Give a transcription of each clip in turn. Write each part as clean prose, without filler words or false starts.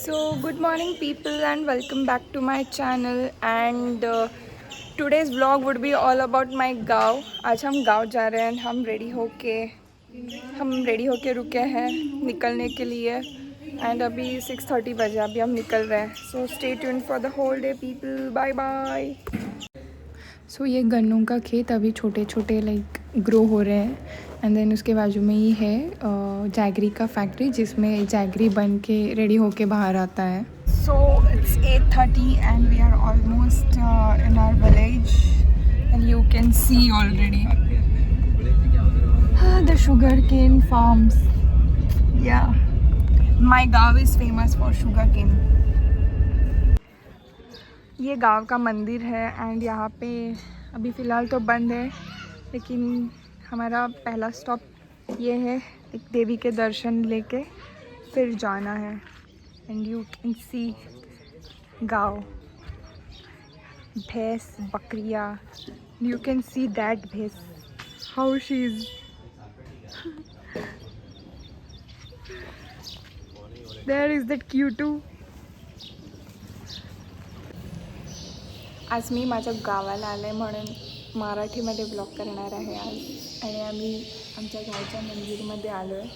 So, good morning, people, and welcome back to my channel. And today's vlog would be all about my गाँव. आज हम गाँव जा रहे हैं. हम रेडी होके रुके हैं निकलने के लिए. एंड अभी 6:30 बजे अभी हम निकल रहे हैं. So stay tuned for the whole day people. Bye bye. So ये गन्नों का खेत अभी छोटे छोटे लाइक ग्रो हो रहे हैं. एंड देन उसके बाजू में ही है जैगरी का फैक्ट्री जिसमें जैगरी बन के रेडी होके बाहर आता है. So it's 8:30 and we are almost in our village and you can see already the sugar cane farms. Yeah my गाँव is famous for sugar cane. ये गांव का मंदिर है एंड यहाँ पे अभी फ़िलहाल तो बंद है, लेकिन हमारा पहला स्टॉप ये है. एक देवी के दर्शन लेके फिर जाना है. एंड यू कैन सी गांव, भैंस, बकरियाँ. You can see that bhains how she is. There is that cutie. आज मी माझ्या गावाला आले म्हणून मराठीमध्ये ब्लॉग करणार आहे आज. आणि आम्ही आमच्या गावच्या मंदिरमध्ये आलो आहे.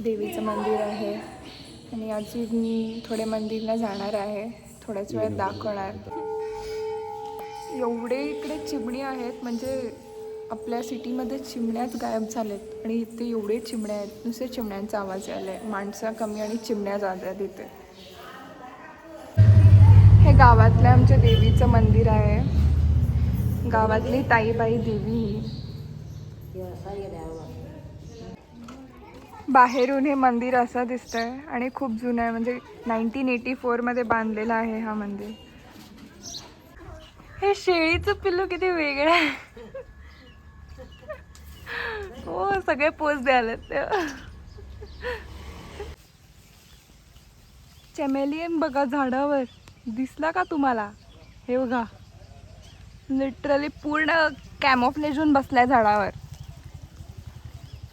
देवीचं मंदिर आहे आणि अजून थोडे मंदिरला जाणार आहे. थोड्याच वेळात दाखवणार. एवढे इकडे चिमणी आहेत, म्हणजे आपल्या सिटीमध्ये चिमण्याच गायब झालेत आणि इथे एवढे चिमण्या आहेत. नुसते चिमण्यांचा आवाज आला आहे. माणसं कमी आणि चिमण्या जातात इथे. हे गावातलं आमच्या देवीचं मंदिर आहे. गावातली ताईबाई देवी. बाहेरून हे मंदिर असं दिसतंय आणि खूप जुनं आहे, म्हणजे 1984 बांधलेलं आहे हा मंदिर. हे शेळीचं पिल्लू किती वेगळं आहे. हो, सगळे पोज द्यायलेत. चमेलियन बघा झाडावर. दिसला का तुम्हाला? हे बघा, लिटरली पूर्ण कॅमोफ्लेज होऊन बसलाय झाडावर.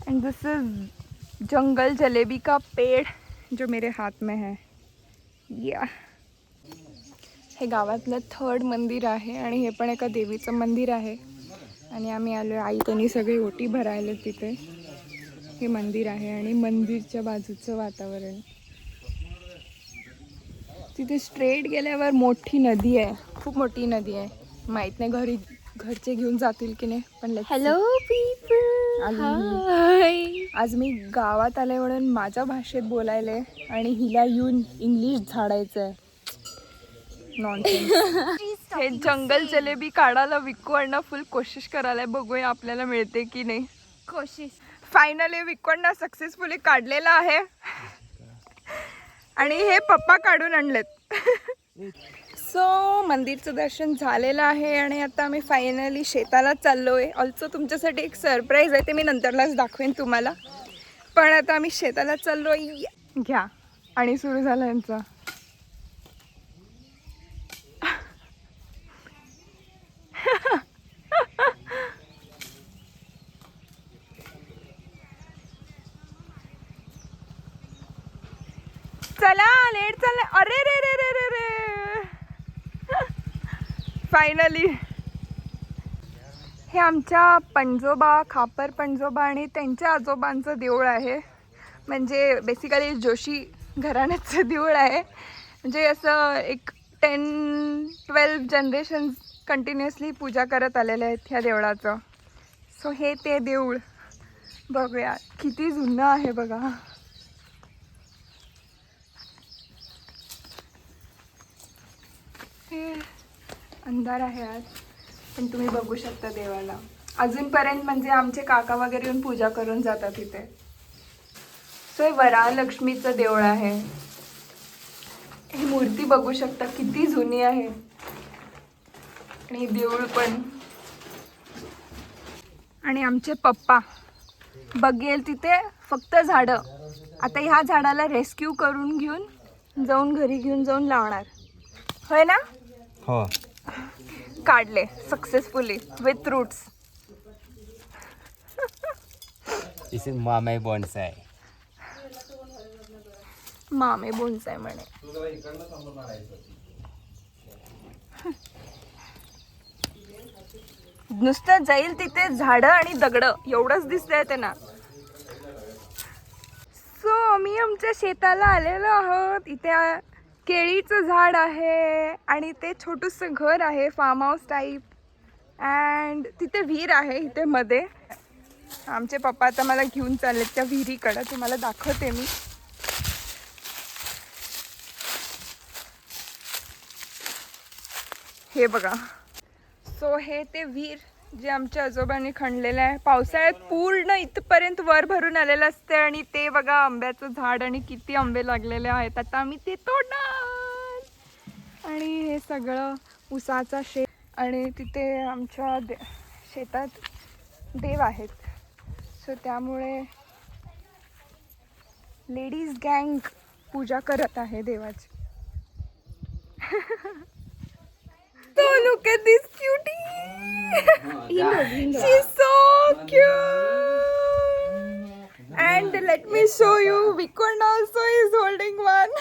एंड दिस इज जंगल जलेबी का पेड़ जो मेरे हाथ में है. या हे गावातलं 3rd मंदिर आहे आणि हे पण एका देवीचं मंदिर आहे. आणि आम्ही आलो आहे. आई त्यांनी सगळे ओटी भरायले तिथे. हे मंदिर आहे आणि मंदिरच्या बाजूचं वातावरण. तिथे स्ट्रेट गेल्यावर मोठी नदी आहे, खूप मोठी नदी आहे. माहीत नाही घरचे घेऊन जातील की नाही, पण हॅलो पीपल. आज मी गावात आले म्हणून माझ्या भाषेत बोलायले आणि हिला येऊन इंग्लिश झाडायचं आहे. नॉनसेन्स. हे जंगल जलेबी काढायला विकू अण्णा फुल कोशिश करायला. बघूया आपल्याला मिळते की नाही. कोशिश. फायनली विकू अण्णा सक्सेसफुली काढलेला आहे आणि हे पप्पा काढून आणलेत. सो मंदिरचं दर्शन झालेलं आहे आणि आता आम्ही फायनली शेताला चाललो आहे. ऑल्सो तुमच्यासाठी एक सरप्राईज आहे, ते मी नंतरलाच दाखवेन तुम्हाला. पण आता आम्ही शेताला चाललो आहे. घ्या. आणि सुरू झालं यांचं. चला लेट चालले. अरे रे रे रे रे रे. फायनली हे आमच्या पणजोबा, खापर पणजोबा आणि त्यांच्या आजोबांचं देऊळ आहे. म्हणजे बेसिकली जोशी घराण्याचं देऊळ आहे. म्हणजे असं एक 10-12 जनरेशन्स कंटिन्युअसली पूजा करत आलेले आहेत ह्या देवळाचं. सो हे ते देऊळ बघूया किती जुनं आहे बघा. हे अंधार आहे आज, पण तुम्ही बघू शकता देवाला. अजूनपर्यंत म्हणजे आमचे काका वगैरे येऊन पूजा करून जातात इथे. सो हे वरालक्ष्मीचं देऊळ आहे. ही मूर्ती बघू शकता किती जुनी आहे. आणि देऊळ पण. आणि आमचे पप्पा बघेल तिथे फक्त झाडं. आता ह्या झाडाला रेस्क्यू करून घेऊन जाऊन घरी घेऊन जाऊन लावणार. होय ना? हो. काढले successfully with roots. This is Mamai bonsai. मामे बोन्साय म्हणे. नुसतं जाईल तिथे झाडं आणि दगड एवढंच दिसतंय त्यांना. सो आम्ही आमच्या शेताला आलेलो आहोत. इथे केळीचं झाड आहे आणि ते छोटंसं घर आहे फार्म हाऊस टाईप. अँड तिथे विहीर आहे इथे मध्ये. आमचे पप्पा आता मला घेऊन चाललेत त्या विहिरीकडं. तुम्हाला दाखवते मी. हे बघा. सो हे ते विहीर जे आमच्या आजोबांनी खणलेलं आहे. पावसाळ्यात पूर्ण इथपर्यंत वर भरून आलेलं असते. आणि ते बघा आंब्याचं झाड आणि किती आंबे लागलेले आहेत. आता आम्ही ते तोडणार. आणि हे सगळं उसाचा शेत. आणि तिथे आमच्या शेतात देव आहेत. सो त्यामुळे लेडीज गँग पूजा करत आहे देवाची. So look at this cutie. She's so cute. And let me show you, Vikon also is holding one.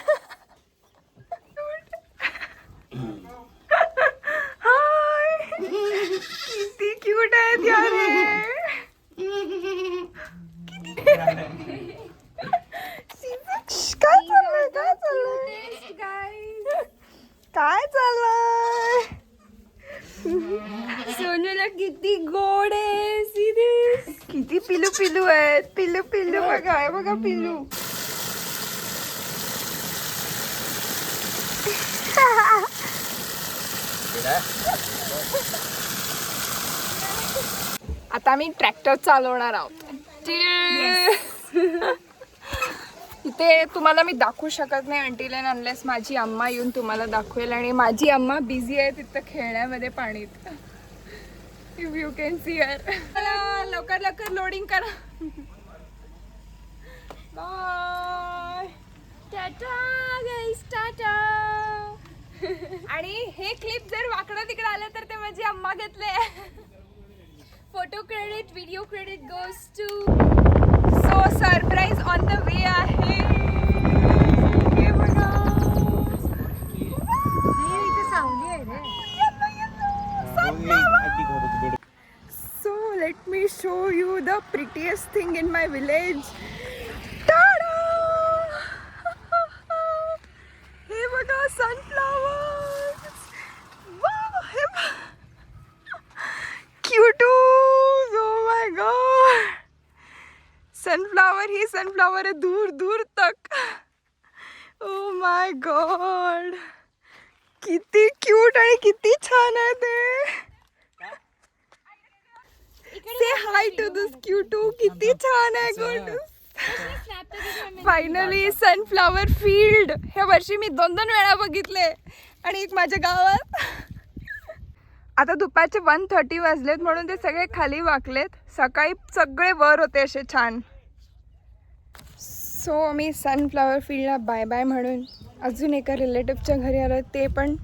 Hi. किती क्यूट आहेत यार हे. काय चाललंय? सोनूला किती गोड आहे. सिरियस किती पिलू पिलू आहेत. पिलू पिलू बघा. आहे बघा पिलू. आता आम्ही ट्रॅक्टर चालवणार आहोत. इथे तुम्हाला मी दाखवू शकत नाही अंटिल अँड अनलेस माझी अम्मा येऊन तुम्हाला दाखवेल. आणि माझी अम्मा बिझी आहे तिथं खेळण्यामध्ये पाणीत. इफ यू कॅन सी हर. लवकर लवकर लोडिंग करा. बाय. टाटा गाईस टाटा. आणि हे क्लिप जर वाकडं तिकडे आलं तर ते माझी अम्मा घेतले. Photo credit video credit goes to. So surprise on the way आहे. हे बघा. So let me show you the prettiest thing in my village. हे बघा सनफ्लावर्स. वाव. हे cuties. Oh my God. Sunflower ही सनफ्लावर है दूर दूर तक. ओ माय गॉड. किती क्यूट आणि किती छान आहे ते. से हाय टू दिस क्यूटू. किती छान आहे गोल्ड. फायनली सनफ्लावर फील्ड ह्या वर्षी मी 2 वेळा बघितले. आणि एक माझ्या गावात. आता दुपारचे 1:30 वाजलेत म्हणून ते सगळे खाली वाकलेत. सकाळी सगळे वर होते असे छान. सो मी सनफ्लावर फील्डला बाय बाय म्हणून अजून एका रिलेटिव्हच्या घरी आलो. ते पण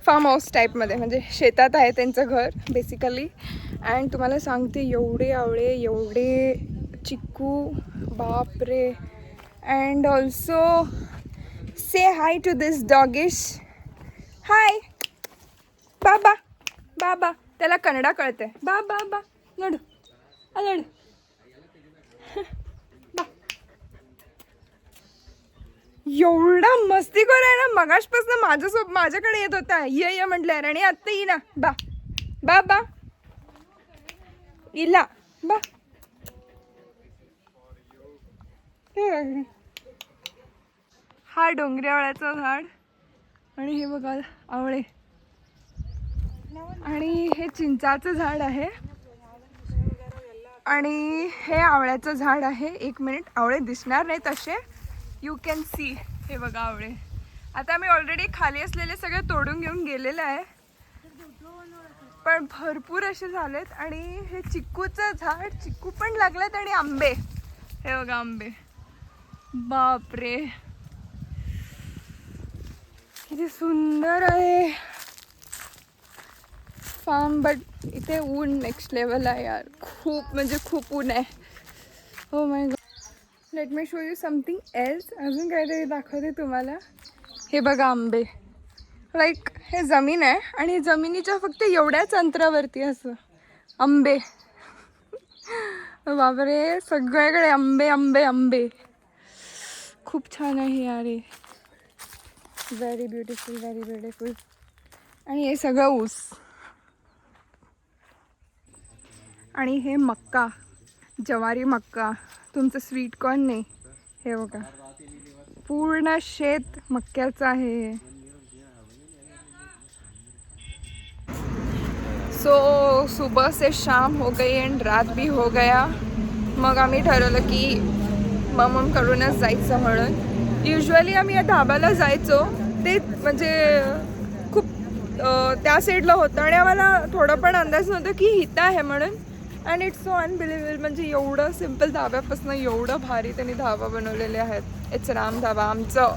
फार्म हाऊस टाईपमध्ये म्हणजे शेतात आहे त्यांचं घर बेसिकली. अँड तुम्हाला सांगते एवढे आवळे एवढे चिक्कू बापरे. And also say hi to this doggish. Hi बाबा. बाबा. त्याला कन्नडा कळते. बा बा बा लड लड. एवढा मस्तीखोर आहे ना. मगाशपासून माझ्याकडे येत होता ये म्हटल्यावर. आणि आत्ता ये ना. बा बा बा इला बा. हा डोंगरी आवळ्याचं झाड. आणि हे बघा आवळे. आणि हे चिंचाचं झाड आहे. आणि हे आवळ्याचं झाड आहे. 1 मिनिट. आवळे दिसणार नाही तसे. You can see. हे बघा आवळे. आता मी ऑलरेडी खाली असलेले सगळे तोडून घेऊन गेलेले आहे. पण भरपूर असे झालेत. आणि हे चिक्कूचं झाड. चिक्कू पण लागलेत. आणि आंबे. हे बघा आंबे. बापरे किती सुंदर आहे फार्म. बट इथे ऊन नेक्स्ट लेवल आहे यार. खूप म्हणजे खूप ऊन आहे. Oh my god. Let me show you something else. अजून काहीतरी दाखवते तुम्हाला. हे बघा आंबे. लाईक हे जमीन आहे आणि जमिनीच्या फक्त एवढ्याच अंतरावरती असं आंबे. बापरे, सगळ्याकडे आंबे आंबे आंबे. खूप छान आहे यार हे. Very beautiful, very beautiful. आणि हे सगळं ऊस. आणि हे मक्का, ज्वारी मक्का. तुमचं स्वीट कॉर्न नाही. हे बघा पूर्ण शेत मक्याचं आहे. सो सुबह से शाम हो गई एंड रात भी हो गया. मग आम्ही ठरवलं की मम करूनच जायचं म्हणून. युजली आम्ही या ढाब्याला जायचो, ते म्हणजे खूप त्या साईडला होतं आणि आम्हाला थोडं पण अंदाज नव्हतं की इथं आहे म्हणून. And it's so unbelievable. म्हणजे एवढं सिम्पल धाब्यापासून एवढं भारी त्यांनी धाबा बनवलेले आहेत. इट्स राम धाबा. आमचं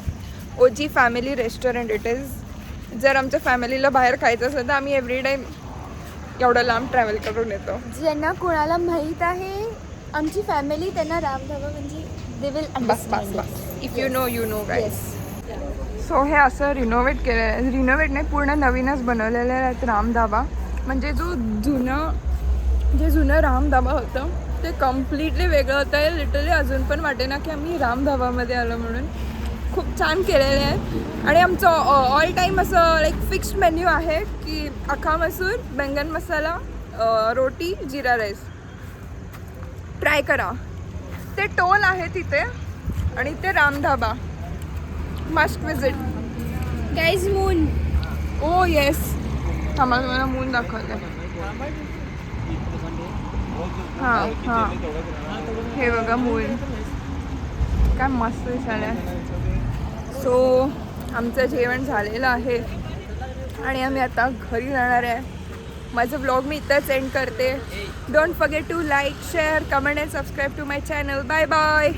ओजी फॅमिली रेस्टॉरंट इट इज. जर आमच्या फॅमिलीला बाहेर खायचं असेल तर आम्ही एव्हरी टाईम एवढं लांब ट्रॅव्हल करून येतो. ज्यांना कोणाला माहीत आहे आमची फॅमिली, त्यांना राम धाबा म्हणजे they will understand. If you know you know guys. So हे असं रिनोव्हेट केलेलं आहे. रिनोव्हेट नाही, पूर्ण नवीनच बनवलेलं आहेत राम धाबा. म्हणजे जे जुनं राम धाबा होतं ते कम्प्लिटली वेगळं होतं आहे. लिटरली अजून पण वाटे ना की आम्ही राम धाबामध्ये आलो म्हणून. खूप छान केलेले आहे. आणि आमचं ऑल टाईम असं लाईक फिक्स्ड मेन्यू आहे की अख्खा मसूर, बैंगन मसाला, रोटी, जिरा राईस. ट्राय करा. ते टोल आहे तिथे आणि ते Ram Dhaba. Must visit guys. Moon. Oh yes. आम्हाला मला मून दाखवलं. हां हां, हे बघा मून. काय मस्त दिसायला. सो आमचं जेवण झालेलं आहे आणि आम्ही आता घरी जाणार आहे. माझं व्लॉग मी इथंच एंड करते. Don't forget to like, share, comment and subscribe to my channel. Bye bye.